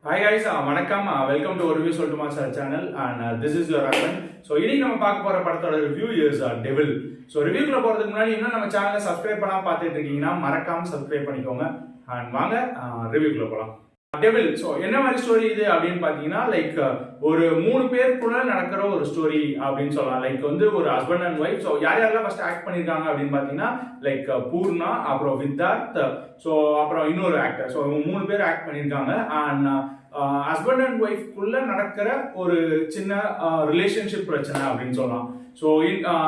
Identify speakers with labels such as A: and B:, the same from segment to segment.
A: Hi guys, வணக்கம். Welcome to ஒரு review சொல்லட்டுமா sir channel and this is your Aravan. So இன்னைக்கு நம்ம பார்க்க போற படத்தோட ரிவ்யூ இஸ் டெவில். ஸோ ரிவ்யூக்குள்ள போறதுக்கு முன்னாடி இன்னும் நம்ம சேனலை சப்ஸ்கிரைப் பண்ணாம பார்த்துட்டு இருக்கீங்கன்னா மறக்காம சப்ஸ்கிரைப் பண்ணிக்கோங்க அண்ட் வாங்க ரிவ்யூக்குள்ள போகலாம். டெவில். ஸோ என்ன மாதிரி ஸ்டோரி இது அப்படின்னு பார்த்தீங்கன்னா லைக் ஒரு 3 பேருக்குள்ள நடக்கிற ஒரு ஸ்டோரி அப்படின்னு சொல்லலாம். லைக் வந்து ஒரு ஹஸ்பண்ட் அண்ட் ஒய்ஃப். ஸோ யார் யாரெல்லாம் ஃபர்ஸ்ட் ஆக்ட் பண்ணியிருக்காங்க அப்படின்னு பார்த்தீங்கன்னா லைக் பூர்ணா, அப்புறம் வித்தார்த், ஸோ அப்புறம் இன்னொரு ஆக்டர். ஸோ 3 பேர் ஆக்ட் பண்ணியிருக்காங்க. அண்ட் ஹஸ்பண்ட் அண்ட் ஒய்ஃப்குள்ள நடக்கிற ஒரு சின்ன ரிலேஷன்ஷிப் பிரச்சனை அப்படின்னு சொல்லலாம். ஸோ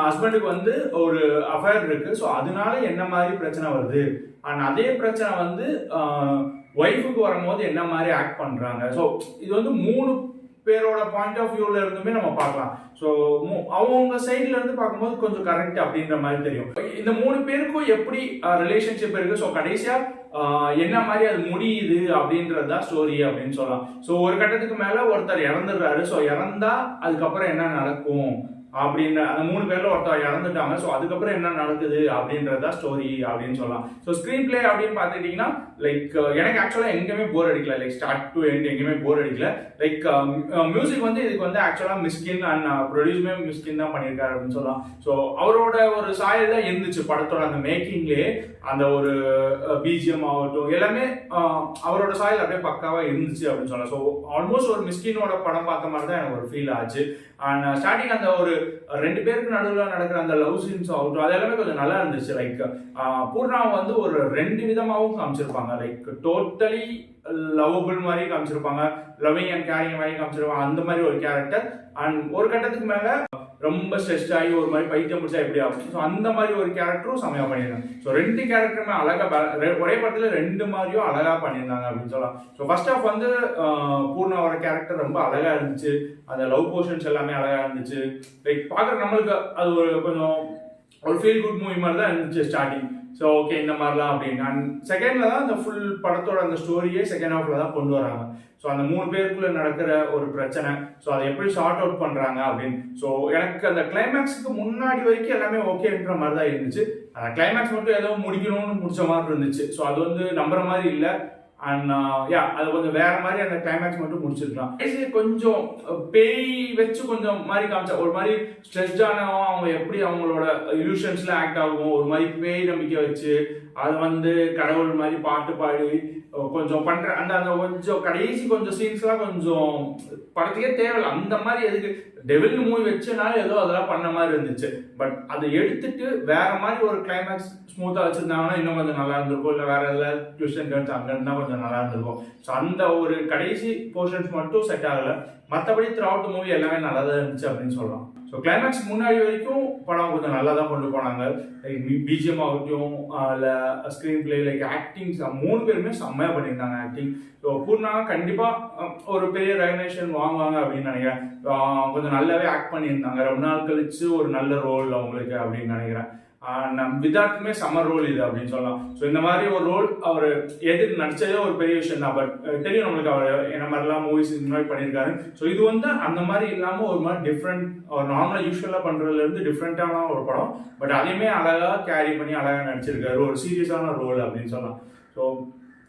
A: ஹஸ்பண்டுக்கு வந்து ஒரு அஃபேர் இருக்கு. ஸோ அதனால என்ன மாதிரி பிரச்சனை வருது அண்ட் அதே பிரச்சனை வந்து ஒய்ஃபுக்கு வரும்போது என்ன மாதிரி ஆக்ட் பண்றாங்க. ஸோ இது வந்து 3 பேரோட பாயிண்ட் ஆஃப் வியூல இருந்துமே நம்ம பார்க்கலாம். ஸோ அவங்க சைட்ல இருந்து பார்க்கும்போது கொஞ்சம் கரெக்ட் அப்படின்ற மாதிரி தெரியும். இந்த 3 பேருக்கும் எப்படி ரிலேஷன்ஷிப் இருக்கு, ஸோ கடைசியா என்ன மாதிரி அது முடியுது அப்படின்றது தான் ஸ்டோரி அப்படின்னு சொல்லலாம். ஸோ ஒரு கட்டத்துக்கு மேல ஒருத்தர் இறந்துடுறாரு. ஸோ இறந்தா அதுக்கப்புறம் என்ன நடக்கும் அப்படின்னு அந்த 3 பேர்ல ஒருத்தர் இறந்துட்டாங்க. ஸோ அதுக்கப்புறம் என்ன நடக்குது அப்படின்றதா ஸ்டோரி அப்படின்னு சொல்லலாம். ஸோ ஸ்கிரீன் பிளே அப்படின்னு பார்த்துக்கிட்டீங்கன்னா லைக் எனக்கு ஆக்சுவலா எங்கேயுமே போர் அடிக்கல. லைக் ஸ்டார்ட் டு எண்ட் எங்கேயுமே போர் அடிக்கல. லைக் மியூசிக் வந்து இதுக்கு வந்து ஆக்சுவலா மிஸ்கின் அண்ட் ப்ரொடியூஸுமே மிஸ்கின் தான் பண்ணியிருக்காரு அப்படின்னு சொல்லலாம். ஸோ அவரோட ஒரு சாயல் தான் இருந்துச்சு படத்தோட அந்த மேக்கிங்லேயே. அந்த ஒரு பிஜிஎம் ஆகட்டும் எல்லாமே அவரோட சாயல் அப்படியே பக்காவா இருந்துச்சு அப்படின்னு சொல்லலாம். ஸோ ஆல்மோஸ்ட் ஒரு மிஸ்கினோட படம் பார்த்த மாதிரி தான் எனக்கு ஒரு ஃபீல் ஆச்சு. அண்ட் ஸ்டார்டிங் அந்த ஒரு 2 பேருக்கு நடுவில் நடக்கிற அந்த லவ் சீன்ஸ் ஆகட்டும் அது எல்லாமே கொஞ்சம் நல்லா இருந்துச்சு. லைக் பூர்ணாவை வந்து ஒரு 2 விதமாகவும் காமிச்சிருப்பாங்க. லைக் டோட்டலி லவ்வபிள் மாதிரி காமிச்சிருப்பாங்க, லவ்விங் அண்ட் கேரிங் மாதிரி காமிச்சிருப்பாங்க, அந்த மாதிரி ஒரு கேரக்டர். அண்ட் ஒரு கட்டத்துக்கு மேல ரொம்ப ஸ்ட்ரெஸ்ட் ஆகி ஒரு மாதிரி பைத்தியம் முடிச்சா எப்படி ஆகும், ஸோ அந்த மாதிரி ஒரு கேரக்டரும் செமையா பண்ணியிருந்தாங்க. ஸோ 2 கேரக்டருமே அழகா ஒரே படத்துல 2 மாதிரியும் அழகா பண்ணியிருந்தாங்க அப்படின்னு சொல்லலாம். ஸோ ஃபர்ஸ்ட் ஆஃப் வந்து பூர்ணாவோட கேரக்டர் ரொம்ப அழகா இருந்துச்சு. அந்த லவ் போர்ஷன்ஸ் எல்லாமே அழகா இருந்துச்சு. லைக் பார்க்குற நம்மளுக்கு அது ஒரு கொஞ்சம் ஒரு ஃபீல் குட் மூவி மாதிரி தான் இருந்துச்சு ஸ்டார்டிங். ஸோ ஓகே இந்த மாதிரிலாம் அப்படின்னு. அண்ட் செகண்ட்ல தான் அந்த ஃபுல் படத்தோட அந்த ஸ்டோரியே செகண்ட் ஹாஃப்ல தான் கொண்டு வராங்க. ஸோ அந்த 3 பேருக்குள்ள நடக்கிற ஒரு பிரச்சனை, ஸோ அதை எப்படி ஷார்ட் அவுட் பண்றாங்க அப்படின்னு. ஸோ எனக்கு அந்த கிளைமேக்ஸுக்கு முன்னாடி வரைக்கும் எல்லாமே ஓகேன்ற மாதிரி தான் இருந்துச்சு. அந்த கிளைமேக்ஸ் மட்டும் ஏதோ முடிக்கணும்னு முடிச்ச மாதிரி இருந்துச்சு. ஸோ அது வந்து நம்புற மாதிரி இல்லை. அண்ட் அது கொஞ்சம் வேற மாதிரி அந்த கிளைமேக்ஸ் மட்டும் முடிச்சிருக்கலாம். கொஞ்சம் பேய் வச்சு கொஞ்சம் மாதிரி காமிச்சா ஒரு மாதிரி ஸ்ட்ரெஸ்டானவங்க அவங்க எப்படி அவங்களோட இல்யூஷன்ஸ்ல ஆக்ட் ஆகும், ஒரு மாதிரி பேய் நம்பிக்கை வச்சு அது வந்து கடவுள் மாதிரி பாட்டு பாடி கொஞ்சம் பண்ற அந்த அந்த கொஞ்சம் கடைசி கொஞ்சம் சீன்ஸ்லாம் கொஞ்சம் படத்துக்கே தேவையில்லை. அந்த மாதிரி எதுக்கு டெவில் மூவி வச்சனால ஏதோ அதெல்லாம் பண்ண மாதிரி இருந்துச்சு. பட் அதை எடுத்துட்டு வேற மாதிரி ஒரு கிளைமேக்ஸ் ஸ்மூத்தா வச்சிருந்தாங்கன்னா இன்னும் கொஞ்சம் நல்லா இருந்திருக்கும். இல்லை வேற ஏதாவது ட்விஸ்ட் டர்ன்ஸ் அங்க இருந்தா கொஞ்சம் நல்லா இருந்திருக்கும். ஸோ அந்த ஒரு கடைசி போர்ஷன்ஸ் மட்டும் செட் ஆகல. மற்றபடி த்ரூ அவுட் மூவி எல்லாமே நல்லா தான் இருந்துச்சு அப்படின்னு சொல்லலாம். ஸோ கிளைமேக்ஸ் முன்னாடி வரைக்கும் படம் கொஞ்சம் நல்லா தான் கொண்டு போனாங்க. லைக் பிஜிஎம் ஆகட்டும் இல்லை ஸ்க்ரீன் பிளே லைக் ஆக்டிங் 3 பேருமே செம்மையாக பண்ணியிருந்தாங்க ஆக்டிங். ஸோ பூர்ணா கண்டிப்பாக ஒரு பெரிய ரெகக்னேஷன் வாங்குவாங்க அப்படின்னு நினைக்கிறேன். கொஞ்சம் நல்லாவே ஆக்ட் பண்ணியிருந்தாங்க. ரொம்ப நாள் கழிச்சு ஒரு நல்ல ரோல் அவங்களுக்கு அப்படின்னு நினைக்கிறேன். விதார்த்துமே சம்மர் ரோல் இது அப்படின்னு சொல்லலாம். ஸோ இந்த மாதிரி ஒரு ரோல் அவர் எதுக்கு நடிச்சதே ஒரு பெரிய விஷயம் தான். பட் தெரியும் நம்மளுக்கு அவர் என்ன மாதிரிலாம் மூவிஸ் இந்த மாதிரி பண்ணியிருக்காரு. ஸோ இது வந்து அந்த மாதிரி இல்லாமல் ஒரு மாதிரி டிஃப்ரெண்ட், அவர் நார்மலாக யூஸ்வலாக பண்ணுறதுல இருந்து டிஃப்ரெண்டான ஒரு படம். பட் அதையுமே அழகாக கேரி பண்ணி அழகாக நடிச்சிருக்காரு. ஒரு சீரியஸான ரோல் அப்படின்னு சொல்லலாம். ஸோ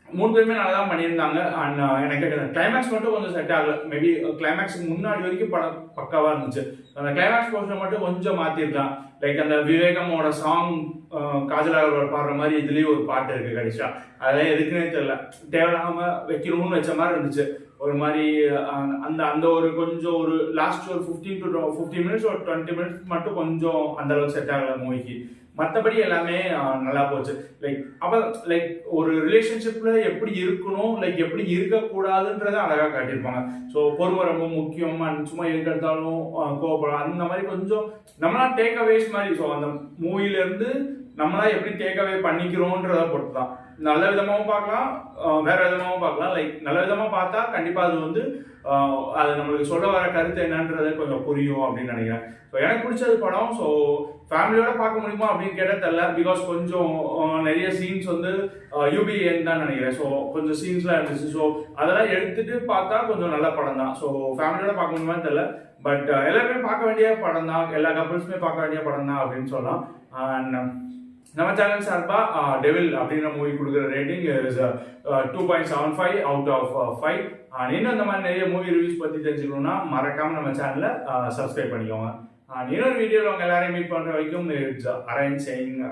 A: 3 பேருமே நல்லா தான் பண்ணியிருந்தாங்க. அண்ட் எனக்கு கிளைமேக்ஸ் மட்டும் கொஞ்சம் செட் ஆகல. மேபி கிளைமேக்ஸுக்கு முன்னாடி வரைக்கும் படம் பக்காவாக இருந்துச்சு. அந்த கிளைமேக்ஸ் போர்ஷன் மட்டும் கொஞ்சம் மாற்றிருக்கலாம். லைக் அந்த விவேகமோட சாங் காஜல் அகர்வால் பாடுற மாதிரி இதுலேயும் ஒரு பாட்டு இருக்கு கடைசியா. அதெல்லாம் எதுக்குன்னே தெரியல, தேவையில்லாம வைக்கணும்னு வச்ச மாதிரி இருந்துச்சு. ஒரு மாதிரி அந்த அந்த ஒரு கொஞ்சம் ஒரு லாஸ்ட் ஒரு 15 மினிட்ஸ் ஒரு 20 மினிட்ஸ் மட்டும் கொஞ்சம் அந்த அளவுக்கு செட் ஆகல மூவிக்கு. மற்றபடி எல்லாமே நல்லா போச்சு. லைக் அப்போ லைக் ஒரு ரிலேஷன்ஷிப்ல எப்படி இருக்கணும், லைக் எப்படி இருக்கக்கூடாதுன்றத அழகாக காட்டியிருப்பாங்க. ஸோ பொறுமை ரொம்ப முக்கியம். சும்மா எதுக்கெடுத்தாலும் கோவப்படும் அந்த மாதிரி கொஞ்சம் நம்மளா டேக் அவேஸ் மாதிரி. ஸோ அந்த மூவில இருந்து நம்மளா எப்படி டேக் அவே பண்ணிக்கிறோன்றத பொறுத்து தான். நல்ல விதமாகவும் பார்க்கலாம், வேற விதமாகவும் பார்க்கலாம். லைக் நல்ல விதமாக பார்த்தா கண்டிப்பாக அது வந்து அது நம்மளுக்கு சொல்ல வர கருத்து என்னன்றதை கொஞ்சம் புரியும் அப்படின்னு நினைக்கிறேன். ஸோ எனக்கு பிடிச்சது படம். ஸோ ஃபேமிலியோட பார்க்க முடியுமா அப்படின்னு கேட்டால் தெரியல. பிகாஸ் கொஞ்சம் நிறைய சீன்ஸ் வந்து யூபிஎன் தான் நினைக்கிறேன். ஸோ கொஞ்சம் சீன்ஸ்லாம் இருந்துச்சு. ஸோ அதெல்லாம் எடுத்துட்டு பார்த்தா கொஞ்சம் நல்ல படம் தான். ஸோ ஃபேமிலியோட பார்க்க முடியுமான்னு தெரியல. பட் எல்லாருமே பார்க்க வேண்டிய படம் தான், எல்லா கப்புள்ஸுமே பார்க்க வேண்டிய படம் தான் அப்படின்னு சொல்லலாம். அண்ட் நம்ம சேனல் சார்பா டெவில் அப்படின்ற மூவி கொடுக்குற ரேட்டிங் இஸ் 2.75 அவுட் ஆஃப் 5. இன்னும் இந்த மாதிரி நிறைய மூவி ரிவ்யூஸ் பற்றி தெரிஞ்சுக்கணும்னா மறக்காம நம்ம சேனலை சப்ஸ்கிரைப் பண்ணிக்கோங்க. இன்னொரு வீடியோவில் உங்க எல்லாரையும் மீட் பண்ற வரைக்கும் இட்ஸ் அரேஞ்ச் செய்யுங்க.